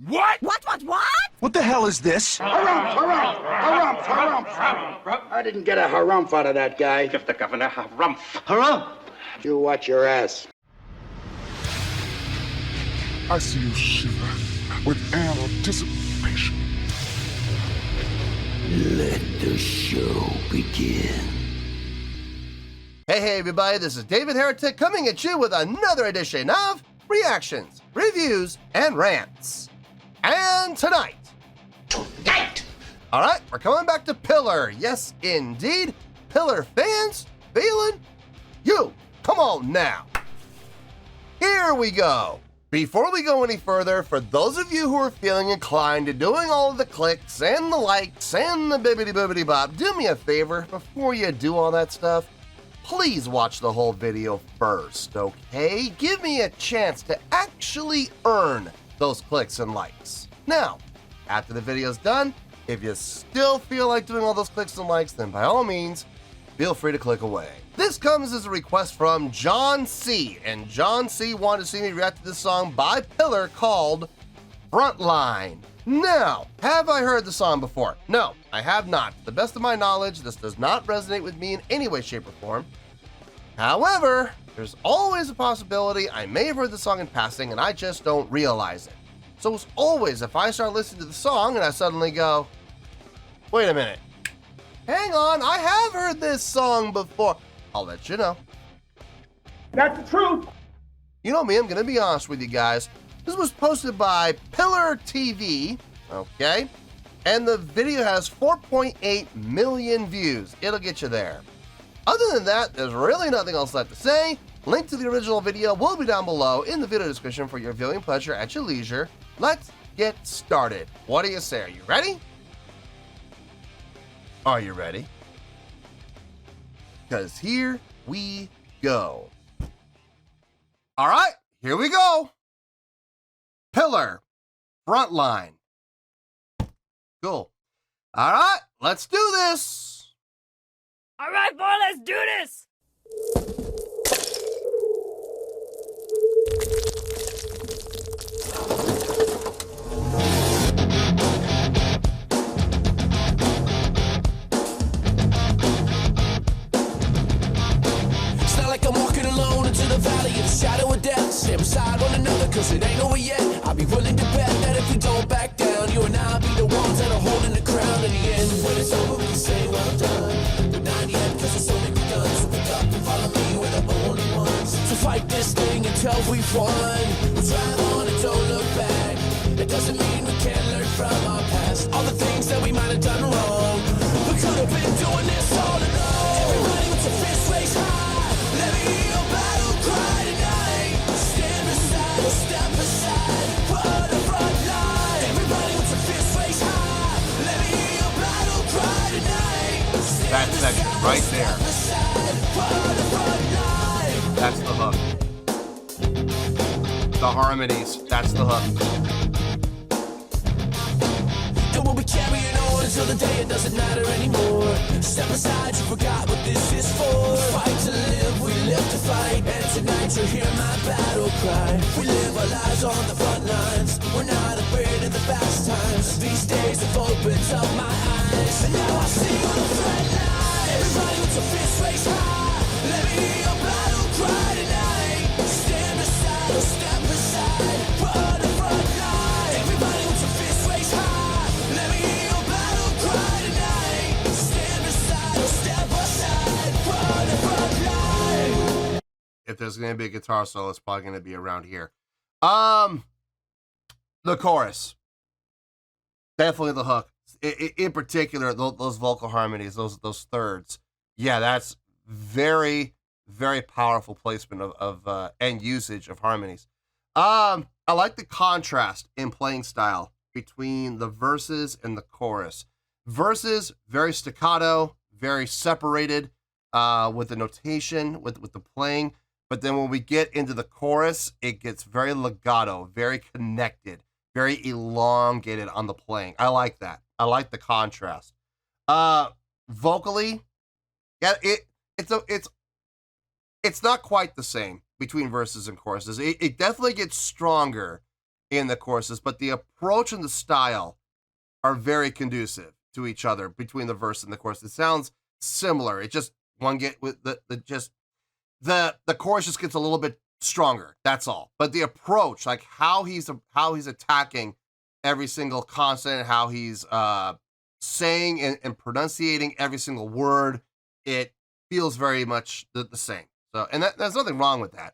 What? What? What the hell is this? Harumph. I didn't get a harumph out of that guy. Give the governor harumph. Harumph! You watch your ass. I see you shiver with anticipation. Let the show begin. Hey everybody, this is David Heretic coming at you with another edition of Reactions, Reviews, and Rants. And tonight, alright, we're coming back to Pillar. Yes, indeed, Pillar fans feeling you. Come on now. Here we go. Before we go any further, for those of you who are feeling inclined to doing all of the clicks and the likes and the bibbidi bop, do me a favor before you do all that stuff. Please watch the whole video first, okay? Give me a chance to actually earn those clicks and likes. Now, after the video's done, if you still feel like doing all those clicks and likes, then by all means, feel free to click away. This comes as a request from John C. And John C. wanted to see me react to this song by Pillar called Frontline. Now, have I heard the song before? No, I have not. To the best of my knowledge, this does not resonate with me in any way, shape, or form. However, there's always a possibility I may have heard the song in passing and I just don't realize it. So as always, if I start listening to the song and I suddenly go, wait a minute, hang on, I have heard this song before, I'll let you know. That's the truth. You know me, I'm gonna be honest with you guys. This was posted by Pillar TV, okay? And the video has 4.8 million views. It'll get you there. Other than that, there's really nothing else left to say. Link to the original video will be down below in the video description for your viewing pleasure at your leisure. Let's get started. What do you say? Are you ready? Are you ready? Because here we go. All right, here we go. Pillar, Frontline. Cool. All right, let's do this. All right, boy, let's do this. It's not like I'm walking alone into the valley of the shadow of death. Stay beside one another, cause it ain't over yet. I'll be willing to bet that if we don't back down, you and I'll be the ones that are holding the crown in the end. When it's over, we say well done. But not yet, cause it's only begun. So pick up and follow me, we're the only ones to fight this thing until we've won. We'll drive on and don't look back. It doesn't mean we can't learn from our past. All the things that we might have done wrong, we could have been doing this all along. Everybody with your fists raised high, let me hear your battle cry tonight. Stand beside or step aside, put the front line. Everybody with your fists raised high, let me hear your battle cry tonight. That section right there. That's the hook. The harmonies, that's the hook. And we'll be carrying on until the day it doesn't matter anymore. Step aside, you forgot what this is for. We fight to live, we live to fight. And tonight you'll hear my battle cry. We live our lives on the front lines. We're not afraid of the fast times. These days have opened up my eyes. And now I see you on the front lines. Everybody with your fists raised high, let me hear your battle cry tonight. Stand aside or step aside, put the front line. Everybody with your fists raised high, let me hear your battle cry tonight. Stand aside or step aside, put the front line. If there's gonna be a guitar solo, it's probably gonna be around here. The chorus, definitely the hook. In particular, those vocal harmonies, those thirds. Yeah, that's very, very powerful placement of and usage of harmonies. I like the contrast in playing style between the verses and the chorus. Verses, very staccato, very separated with the notation, with the playing. But then when we get into the chorus, it gets very legato, very connected, very elongated on the playing. I like that. I like the contrast. Vocally, yeah, it's not quite the same between verses and choruses. It definitely gets stronger in the choruses, but the approach and the style are very conducive to each other between the verse and the chorus. It sounds similar. It just one get with the chorus just gets a little bit stronger. That's all. But the approach, like how he's attacking every single consonant, how he's saying and pronunciating every single word, it feels very much the same. So, and there's nothing wrong with that.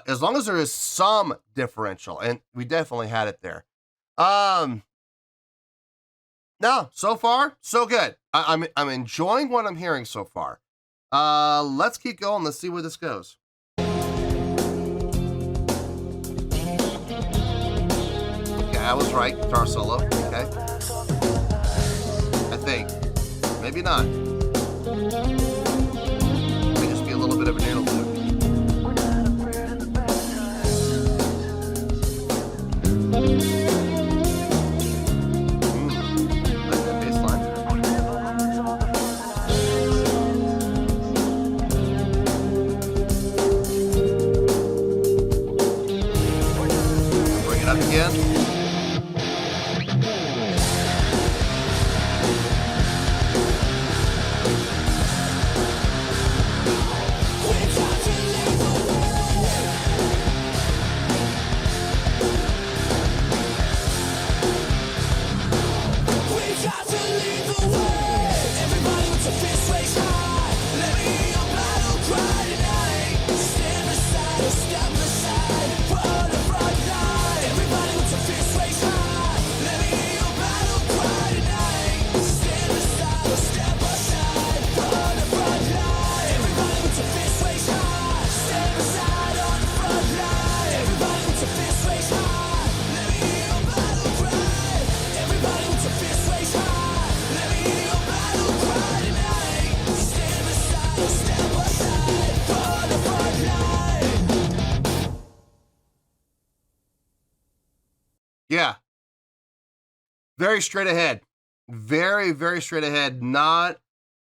As long as there is some differential, and we definitely had it there. No, so far, so good. I'm enjoying what I'm hearing so far. Let's keep going. Let's see where this goes. Okay, I was right. Guitar solo. Okay. I think. Maybe not. May just be a little bit of an interlude. Yeah. Very straight ahead. Very, very straight ahead. Not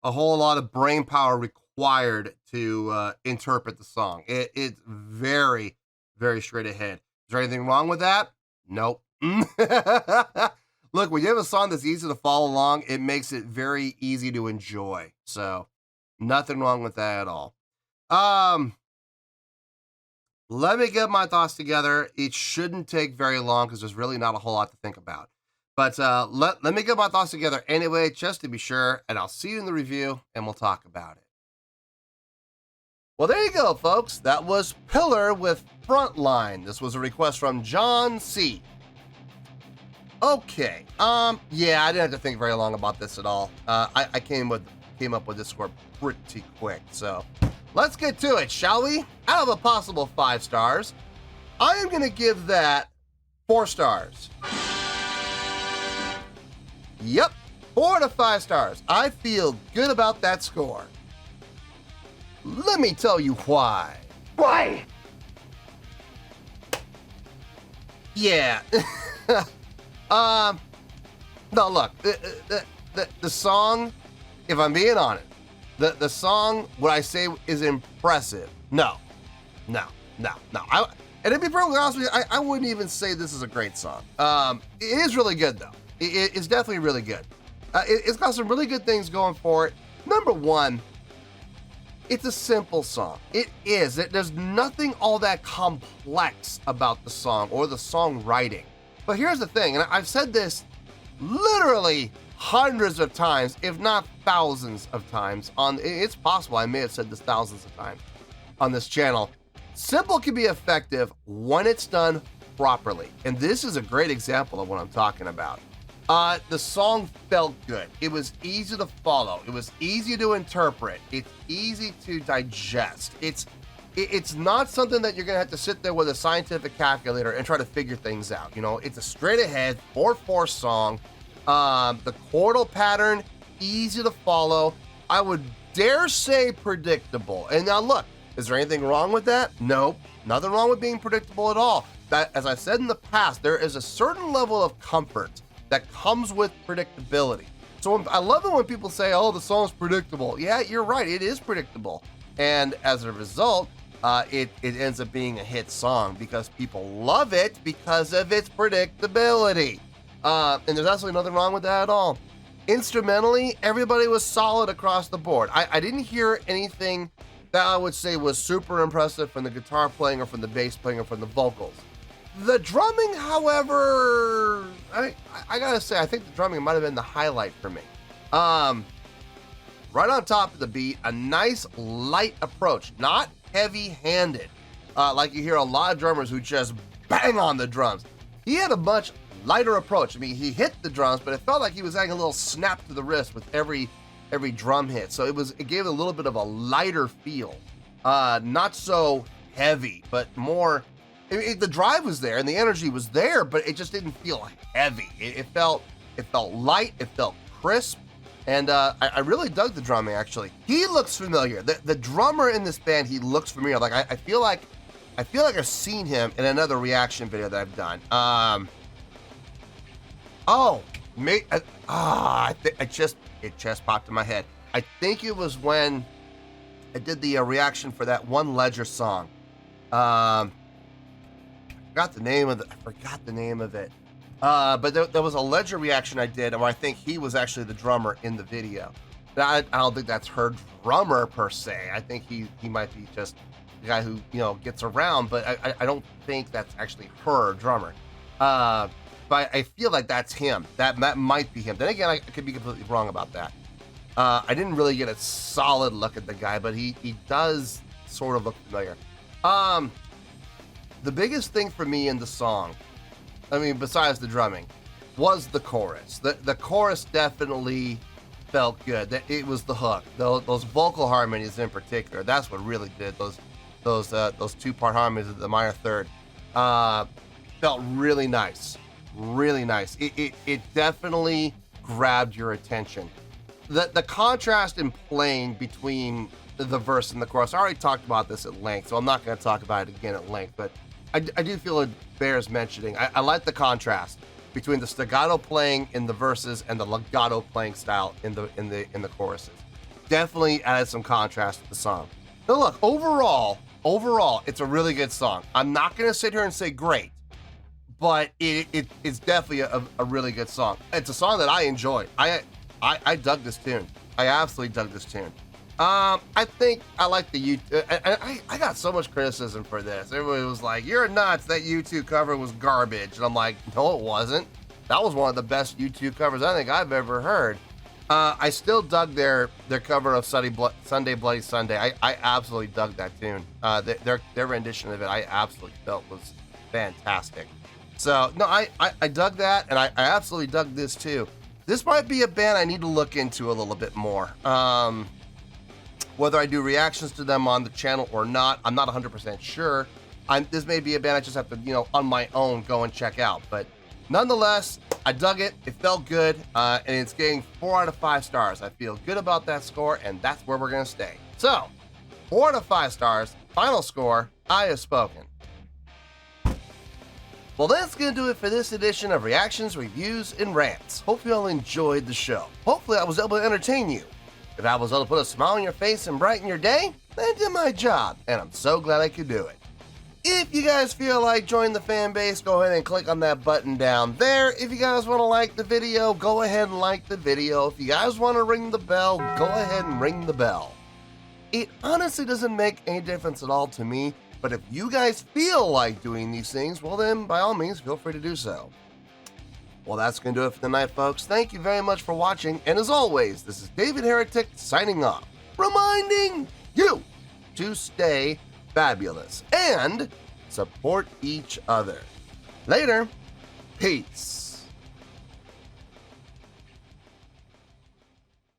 a whole lot of brain power required to interpret the song. It's very, very straight ahead. Is there anything wrong with that? Nope. Look, when you have a song that's easy to follow along, it makes it very easy to enjoy. So, nothing wrong with that at all. Let me get my thoughts together. It shouldn't take very long because there's really not a whole lot to think about. But let me get my thoughts together anyway, just to be sure, and I'll see you in the review, and we'll talk about it. Well, there you go, folks. That was Pillar with Frontline. This was a request from John C. Okay. Yeah, I didn't have to think very long about this at all. I came up with this score pretty quick, so let's get to it, shall we? Out of a possible 5 stars, I am going to give that 4 stars. Yep, 4 out of 5 stars. I feel good about that score. Let me tell you why. Why? Yeah. No, look, the song, if I'm being honest, the song, what I say is impressive. No. And to be perfectly honest with you, I wouldn't even say this is a great song. It is really good, though. It's definitely really good. It's got some really good things going for it. Number one, it's a simple song. It is. There's nothing all that complex about the song or the songwriting. But here's the thing, and I've said this literally hundreds of times, if not thousands of times. It's possible I may have said this thousands of times on this channel. Simple can be effective when it's done properly. And this is a great example of what I'm talking about. The song felt good. It was easy to follow. It was easy to interpret. It's easy to digest. It's not something that you're gonna have to sit there with a scientific calculator and try to figure things out. You know, it's a straight ahead 4/4 song. The chordal pattern, easy to follow. I would dare say predictable. And now look, is there anything wrong with that? No, nothing wrong with being predictable at all. That, as I said in the past, there is a certain level of comfort that comes with predictability. So I love it when people say, oh, the song's predictable. Yeah, you're right, it is predictable. And as a result, it ends up being a hit song because people love it because of its predictability. And there's absolutely nothing wrong with that at all. Instrumentally, everybody was solid across the board. I didn't hear anything that I would say was super impressive from the guitar playing or from the bass playing or from the vocals. The drumming, however, I gotta say, I think the drumming might have been the highlight for me. Right on top of the beat, a nice light approach, not heavy-handed, like you hear a lot of drummers who just bang on the drums. He had a much lighter approach. I mean, he hit the drums, but it felt like he was adding a little snap to the wrist with every drum hit. So it gave it a little bit of a lighter feel, not so heavy, but more. The drive was there and the energy was there, but it just didn't feel heavy. It felt light. It felt crisp. And I really dug the drumming, actually. He looks familiar. The drummer in this band, he looks familiar. Like I feel like I've seen him in another reaction video that I've done. It just popped in my head. I think it was when I did the reaction for that one Ledger song. I forgot the name of it. But there was a Ledger reaction I did where I think he was actually the drummer in the video. I don't think that's her drummer per se. I think he might be just the guy who, gets around, but I don't think that's actually her drummer. But I feel like that's him. That might be him. Then again, I could be completely wrong about that. I didn't really get a solid look at the guy, but he does sort of look familiar. The biggest thing for me in the song, I mean, besides the drumming, was the chorus. The chorus definitely felt good. It was the hook. Those vocal harmonies in particular, that's what really did. Those two-part harmonies of the minor third felt really nice. Really nice. It definitely grabbed your attention. The contrast in playing between the verse and the chorus, I already talked about this at length, so I'm not going to talk about it again at length, but I do feel it bears mentioning. I like the contrast between the staccato playing in the verses and the legato playing style in the choruses. Definitely added some contrast to the song. Now look, overall, it's a really good song. I'm not going to sit here and say great, but it's definitely a really good song. It's a song that I enjoyed. I dug this tune. I absolutely dug this tune. I think I like the I got so much criticism for this. Everybody was like, "You're nuts. That U2 cover was garbage." And I'm like, "No, it wasn't. That was one of the best U2 covers I think I've ever heard." I still dug their cover of Sunday Bloody Sunday. I absolutely dug that tune. Their rendition of it, I absolutely felt was fantastic. So no, I dug that, and I absolutely dug this too. This might be a band I need to look into a little bit more. Whether I do reactions to them on the channel or not, I'm not 100% sure. This may be a band I just have to, on my own go and check out. But nonetheless, I dug it. It felt good, and it's getting 4 out of 5 stars. I feel good about that score, and that's where we're going to stay. So, 4 out of 5 stars, final score, I have spoken. Well, that's going to do it for this edition of Reactions, Reviews, and Rants. Hope you all enjoyed the show. Hopefully I was able to entertain you. If I was able to put a smile on your face and brighten your day, then I did my job, and I'm so glad I could do it. If you guys feel like joining the fan base, go ahead and click on that button down there. If you guys want to like the video, go ahead and like the video. If you guys want to ring the bell, go ahead and ring the bell. It honestly doesn't make any difference at all to me, but if you guys feel like doing these things, well then, by all means, feel free to do so. Well, that's going to do it for tonight, folks. Thank you very much for watching, and as always, this is David Heretic signing off, reminding you to stay fabulous and support each other. Later. Peace.